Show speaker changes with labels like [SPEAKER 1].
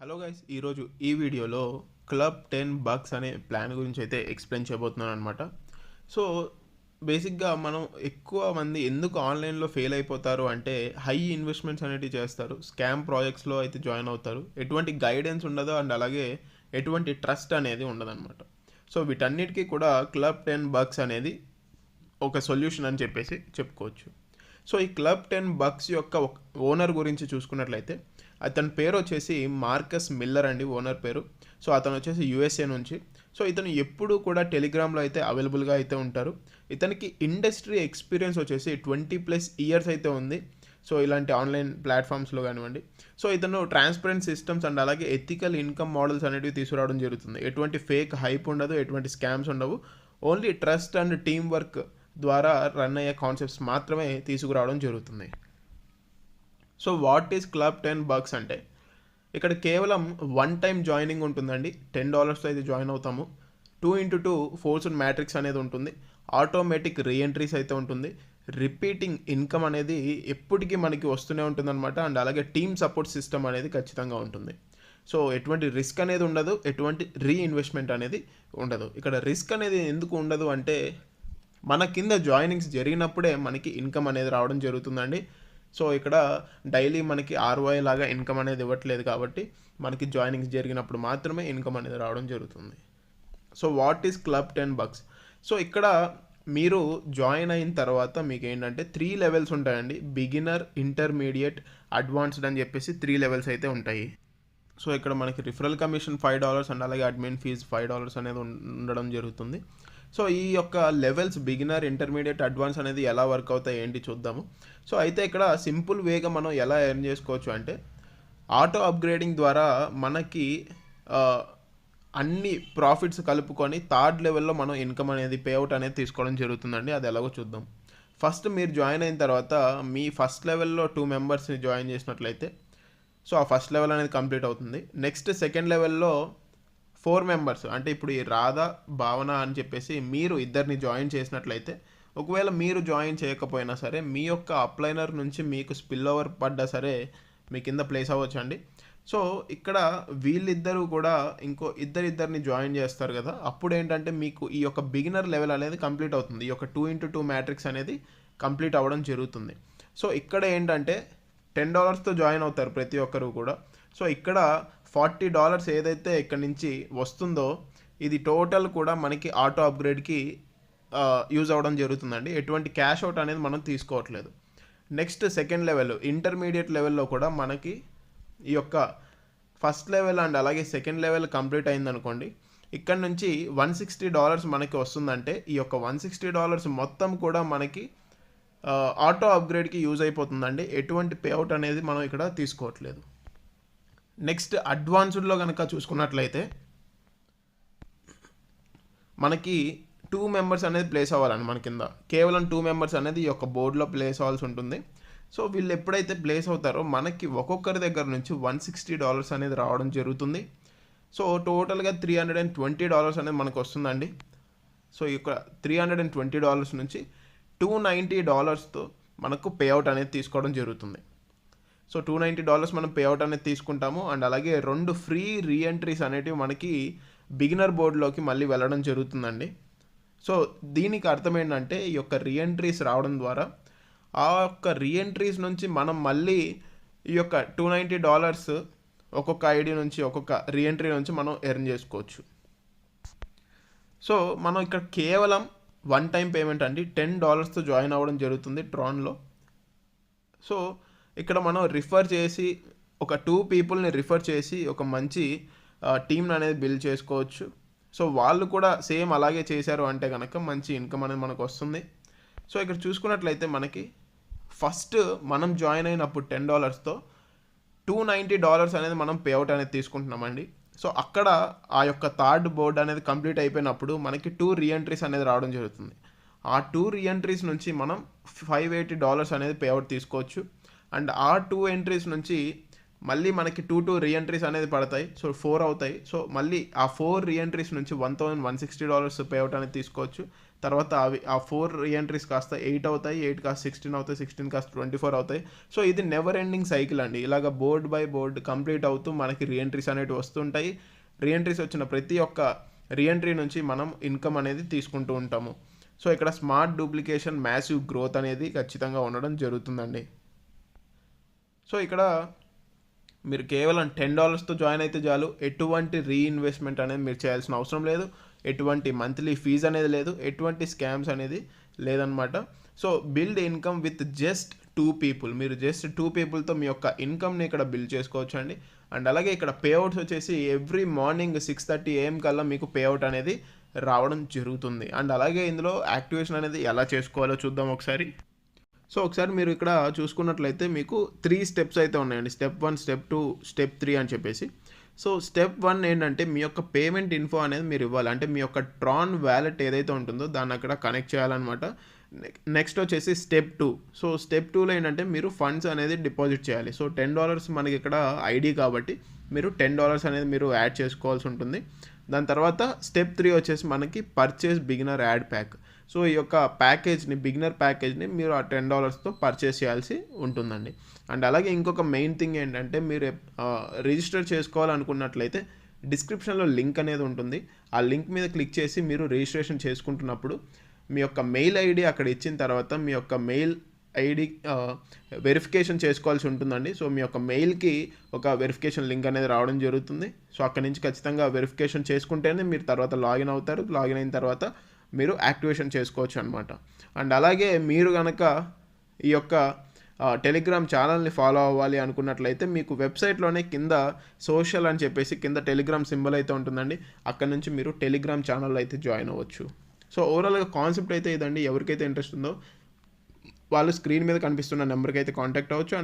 [SPEAKER 1] Hello guys, ఈరోజు ఈ వీడియోలో క్లబ్ 10 బగ్స్ అనే ప్లాన్ గురించి అయితే ఎక్స్ప్లెయిన్ చేయబోతున్నాను అనమాట. సో బేసిక్గా మనం ఎక్కువ మంది ఎందుకు ఆన్లైన్లో ఫెయిల్ అయిపోతారు అంటే హై ఇన్వెస్ట్మెంట్స్ అనేటివి చేస్తారు, స్కామ్ ప్రాజెక్ట్స్లో అయితే జాయిన్ అవుతారు, ఎటువంటి గైడెన్స్ ఉండదు అండ్ అలాగే ఎటువంటి ట్రస్ట్ అనేది ఉండదన్నమాట. సో వీటన్నిటికీ కూడా క్లబ్ 10 బగ్స్ అనేది ఒక సొల్యూషన్ అని చెప్పేసి చెప్పుకోవచ్చు. సో ఈ క్లబ్ 10 బగ్స్ యొక్క ఓనర్ గురించి చూసుకున్నట్లయితే అతని పేరు వచ్చేసి మార్కస్ మిల్లర్ అండి, ఓనర్ పేరు. సో అతను వచ్చేసి యూఎస్ఏ నుంచి. సో ఇతను ఎప్పుడు కూడా టెలిగ్రామ్లో అయితే అవైలబుల్గా అయితే ఉంటారు. ఇతనికి ఇండస్ట్రీ ఎక్స్పీరియన్స్ వచ్చేసి 20+ ఇయర్స్ అయితే ఉంది. సో ఇలాంటి ఆన్లైన్ ప్లాట్ఫామ్స్లో కానివ్వండి. సో ఇతను ట్రాన్స్పరెంట్ సిస్టమ్స్ అండ్ అలాగే ఎథికల్ ఇన్కమ్ మోడల్స్ అనేవి తీసుకురావడం జరుగుతుంది. ఎటువంటి ఫేక్ హైప్ ఉండదు, ఎటువంటి స్కామ్స్ ఉండవు. Only trust and team work ద్వారా రన్ అయ్యే కాన్సెప్ట్స్ మాత్రమే తీసుకురావడం జరుగుతుంది. So what is club 10 bugs అంటే ఇక్కడ కేవలం వన్ టైం జాయినింగ్ ఉంటుందండి. $10 అయితే జాయిన్ అవుతాము. 2x2 ఫోర్స్డ్ మ్యాట్రిక్స్ అనేది ఉంటుంది. ఆటోమేటిక్ రీఎంట్రీస్ అయితే ఉంటుంది. రిపీటింగ్ ఇన్కమ్ అనేది ఎప్పటికీ మనకి వస్తూనే ఉంటుందన్నమాట. అండ్ అలాగే టీమ్ సపోర్ట్ సిస్టమ్ అనేది ఖచ్చితంగా ఉంటుంది. సో ఎటువంటి రిస్క్ అనేది ఉండదు, ఎటువంటి రీఇన్వెస్ట్మెంట్ అనేది ఉండదు. ఇక్కడ రిస్క్ అనేది ఎందుకు ఉండదు అంటే మన కింద జాయినింగ్స్ జరిగినప్పుడే మనకి ఇన్కమ్ అనేది రావడం జరుగుతుందండి. సో ఇక్కడ డైలీ మనకి ROI లాగా ఇన్కమ్ అనేది ఇవ్వట్లేదు కాబట్టి మనకి జాయినింగ్స్ జరిగినప్పుడు మాత్రమే ఇన్కమ్ అనేది రావడం జరుగుతుంది. So what is club 10 bugs? So ఇక్కడ మీరు జాయిన్ అయిన తర్వాత మీకు ఏంటంటే 3 లెవెల్స్ ఉంటాయండి. బిగినర్, ఇంటర్మీడియట్, అడ్వాన్స్డ్ అని చెప్పేసి 3 లెవెల్స్ అయితే ఉంటాయి. సో ఇక్కడ మనకి రిఫరల్ కమిషన్ $5 అండ్ అలాగే అడ్మిన్ ఫీజ్ $5 అనేది ఉండడం జరుగుతుంది. సో ఈ యొక్క లెవెల్స్ బిగినర్, ఇంటర్మీడియట్, అడ్వాన్స్ అనేది ఎలా వర్క్ అవుతాయి ఏంటి చూద్దాము. సో అయితే ఇక్కడ సింపుల్ వేగా మనం ఎలా ఎర్న్ చేసుకోవచ్చు అంటే ఆటో అప్గ్రేడింగ్ ద్వారా మనకి అన్ని ప్రాఫిట్స్ కలుపుకొని థర్డ్ లెవెల్లో మనం ఇన్కమ్ అనేది పేఅవుట్ అనేది తీసుకోవడం జరుగుతుందండి. అది ఎలాగో చూద్దాం. ఫస్ట్ మీరు జాయిన్ అయిన తర్వాత మీ ఫస్ట్ లెవెల్లో 2 మెంబర్స్ని జాయిన్ చేసినట్లయితే సో ఆ ఫస్ట్ లెవెల్ అనేది కంప్లీట్ అవుతుంది. నెక్స్ట్ సెకండ్ లెవెల్లో 4 మెంబర్స్ అంటే ఇప్పుడు ఈ రాధా, భావన అని చెప్పేసి మీరు ఇద్దరిని జాయిన్ చేసినట్లయితే, ఒకవేళ మీరు జాయిన్ చేయకపోయినా సరే మీ యొక్క అప్లైనర్ నుంచి మీకు స్పిల్ ఓవర్ పడ్డా సరే మీ కింద ప్లేస్ అవ్వచ్చండి. సో ఇక్కడ వీళ్ళిద్దరూ కూడా ఇంకో ఇద్దరిని జాయిన్ చేస్తారు కదా, అప్పుడు ఏంటంటే మీకు ఈ యొక్క బిగినర్ లెవెల్ అనేది కంప్లీట్ అవుతుంది. ఈ యొక్క 2x2 మ్యాట్రిక్స్ అనేది కంప్లీట్ అవ్వడం జరుగుతుంది. సో ఇక్కడ ఏంటంటే $10తో జాయిన్ అవుతారు ప్రతి ఒక్కరు కూడా. సో ఇక్కడ $40 ఏదైతే ఇక్కడ నుంచి వస్తుందో ఇది టోటల్ కూడా మనకి ఆటో అప్గ్రేడ్కి యూజ్ అవ్వడం జరుగుతుందండి. ఎటువంటి క్యాష్ అవుట్ అనేది మనం తీసుకోవట్లేదు. నెక్స్ట్ సెకండ్ లెవెల్, ఇంటర్మీడియట్ లెవెల్లో కూడా మనకి ఈ యొక్క ఫస్ట్ లెవెల్ అండ్ అలాగే సెకండ్ లెవెల్ కంప్లీట్ అయిందనుకోండి, ఇక్కడ నుంచి $160 మనకి వస్తుందంటే ఈ యొక్క $160 మొత్తం కూడా మనకి ఆటో అప్గ్రేడ్కి యూజ్ అయిపోతుందండి. ఎటువంటి పేఅవుట్ అనేది మనం ఇక్కడ తీసుకోవట్లేదు. నెక్స్ట్ అడ్వాన్స్డ్లో కనుక చూసుకున్నట్లయితే మనకి 2 మెంబర్స్ అనేది ప్లేస్ అవ్వాలండి మన కింద. కేవలం 2 మెంబర్స్ అనేది ఈ యొక్క బోర్డులో ప్లేస్ అవ్వాల్సి ఉంటుంది. సో వీళ్ళు ఎప్పుడైతే ప్లేస్ అవుతారో మనకి ఒక్కొక్కరి దగ్గర నుంచి $160 అనేది రావడం జరుగుతుంది. సో టోటల్గా $320 అనేది మనకు వస్తుందండి. సో ఈ యొక్క $320 నుంచి $290తో మనకు పేఅవుట్ అనేది తీసుకోవడం జరుగుతుంది. సో $290 మనం పేఅవుట్ అనేది తీసుకుంటాము. అండ్ అలాగే 2 ఫ్రీ రీఎంట్రీస్ అనేటివి మనకి బిగినర్ బోర్డులోకి మళ్ళీ వెళ్ళడం జరుగుతుందండి. సో దీనికి అర్థం ఏంటంటే ఈ యొక్క రీఎంట్రీస్ రావడం ద్వారా ఆ యొక్క రీఎంట్రీస్ నుంచి మనం మళ్ళీ ఈ యొక్క $290 ఒక్కొక్క ఐడి నుంచి ఒక్కొక్క రీఎంట్రీ నుంచి మనం ఎర్న్ చేసుకోవచ్చు. సో మనం ఇక్కడ కేవలం వన్ టైం పేమెంట్ అండి, $10తో జాయిన్ అవ్వడం జరుగుతుంది ట్రాన్లో. సో ఇక్కడ మనం రిఫర్ చేసి ఒక 2 పీపుల్ని రిఫర్ చేసి ఒక మంచి టీమ్ని అనేది బిల్డ్ చేసుకోవచ్చు. సో వాళ్ళు కూడా సేమ్ అలాగే చేశారు అంటే కనుక మంచి ఇన్కమ్ అనేది మనకు వస్తుంది. సో ఇక్కడ చూసుకున్నట్లయితే మనకి ఫస్ట్ మనం జాయిన్ అయినప్పుడు $10తో $290 అనేది మనం పేఅవుట్ అనేది తీసుకుంటున్నామండి. సో అక్కడ ఆ యొక్క థర్డ్ బోర్డ్ అనేది కంప్లీట్ అయిపోయినప్పుడు మనకి 2 రీఎంట్రీస్ అనేది రావడం జరుగుతుంది. ఆ 2 రీఎంట్రీస్ నుంచి మనం $580 అనేది పేఅవుట్ తీసుకోవచ్చు. అండ్ ఆ 2 ఎంట్రీస్ నుంచి మళ్ళీ మనకి 2 రీఎంట్రీస్ అనేది పడతాయి. సో 4 అవుతాయి. సో మళ్ళీ ఆ 4 రీఎంట్రీస్ నుంచి $1160 పేఅవుట్ అనేది తీసుకోవచ్చు. తర్వాత ఆ 4 రీఎంట్రీస్ కాస్త 8 అవుతాయి, 8 కాస్త 16 అవుతాయి, 16 కాస్త 24 అవుతాయి. సో ఇది నెవర్ ఎండింగ్ సైకిల్ అండి. ఇలాగ బోర్డ్ బై బోర్డ్ కంప్లీట్ అవుతూ మనకి రీఎంట్రీస్ అనేవి వస్తుంటాయి. రీఎంట్రీస్ వచ్చిన ప్రతి ఒక్క రీఎంట్రీ నుంచి మనం ఇన్కమ్ అనేది తీసుకుంటూ ఉంటాము. సో ఇక్కడ స్మార్ట్ డూప్లికేషన్ మ్యాసివ్ గ్రోత్ అనేది ఖచ్చితంగా ఉండడం జరుగుతుందండి. సో ఇక్కడ మీరు కేవలం $10తో జాయిన్ అయితే చాలు. ఎటువంటి రీఇన్వెస్ట్మెంట్ అనేది మీరు చేయాల్సిన అవసరం లేదు. ఎటువంటి మంత్లీ ఫీజు అనేది లేదు. ఎటువంటి స్కామ్స్ అనేది లేదనమాట. So build income with just 2 people. మీరు జస్ట్ 2 పీపుల్తో మీ యొక్క ఇన్కమ్ని ఇక్కడ బిల్డ్ చేసుకోవచ్చు అండి. అండ్ అలాగే ఇక్కడ పేఅవుట్స్ వచ్చేసి ఎవ్రీ మార్నింగ్ 6:30 AM కల్లా మీకు పేఅవుట్ అనేది రావడం జరుగుతుంది. అండ్ అలాగే ఇందులో యాక్టివేషన్ అనేది ఎలా చేసుకోవాలో చూద్దాం ఒకసారి. సో ఒకసారి మీరు ఇక్కడ చూసుకున్నట్లయితే మీకు 3 స్టెప్స్ అయితే ఉన్నాయండి. స్టెప్ 1, స్టెప్ 2, స్టెప్ 3 అని చెప్పేసి. సో స్టెప్ 1 ఏంటంటే మీ యొక్క పేమెంట్ ఇన్ఫో అనేది మీరు ఇవ్వాలి. అంటే మీ యొక్క ట్రాన్ వ్యాలెట్ ఏదైతే ఉంటుందో దాన్ని అక్కడ కనెక్ట్ చేయాలన్నమాట. నెక్స్ట్ వచ్చేసి స్టెప్ 2. సో స్టెప్ 2లో ఏంటంటే మీరు ఫండ్స్ అనేది డిపాజిట్ చేయాలి. సో $10 మనకి ఇక్కడ ఐడి కాబట్టి మీరు $10 అనేది మీరు యాడ్ చేసుకోవాల్సి ఉంటుంది. దాని తర్వాత స్టెప్ 3 వచ్చేసి మనకి purchase beginner add pack. So ఈ యొక్క ప్యాకేజ్ని, బిగినర్ ప్యాకేజ్ని మీరు ఆ $10తో పర్చేస్ చేయాల్సి ఉంటుందండి. అండ్ అలాగే ఇంకొక మెయిన్ థింగ్ ఏంటంటే మీరు రిజిస్టర్ చేసుకోవాలనుకున్నట్లయితే డిస్క్రిప్షన్లో లింక్ అనేది ఉంటుంది. ఆ లింక్ మీద క్లిక్ చేసి మీరు రిజిస్ట్రేషన్ చేసుకుంటున్నప్పుడు మీ యొక్క మెయిల్ ఐడి అక్కడ ఇచ్చిన తర్వాత మీ యొక్క మెయిల్ ఐడి వెరిఫికేషన్ చేసుకోవాల్సి ఉంటుందండి. సో మీ యొక్క మెయిల్కి ఒక వెరిఫికేషన్ లింక్ అనేది రావడం జరుగుతుంది. సో అక్కడి నుంచి ఖచ్చితంగా వెరిఫికేషన్ చేసుకుంటేనే మీరు తర్వాత లాగిన్ అవుతారు. లాగిన్ అయిన తర్వాత మీరు యాక్టివేషన్ చేసుకోవచ్చు అనమాట. అండ్ అలాగే మీరు కనుక ఈ యొక్క టెలిగ్రామ్ ఛానల్ని ఫాలో అవ్వాలి అనుకున్నట్లయితే మీకు వెబ్సైట్లోనే కింద సోషల్ అని చెప్పేసి కింద టెలిగ్రామ్ సింబల్ అయితే ఉంటుందండి. అక్కడ నుంచి మీరు టెలిగ్రామ్ ఛానల్లో అయితే జాయిన్ అవ్వచ్చు. సో ఓవరాల్గా కాన్సెప్ట్ అయితే ఇదండి. ఎవరికైతే ఇంట్రెస్ట్ ఉందో వాళ్ళు స్క్రీన్ మీద కనిపిస్తున్న నెంబర్కి అయితే కాంటాక్ట్ అవ్వచ్చు.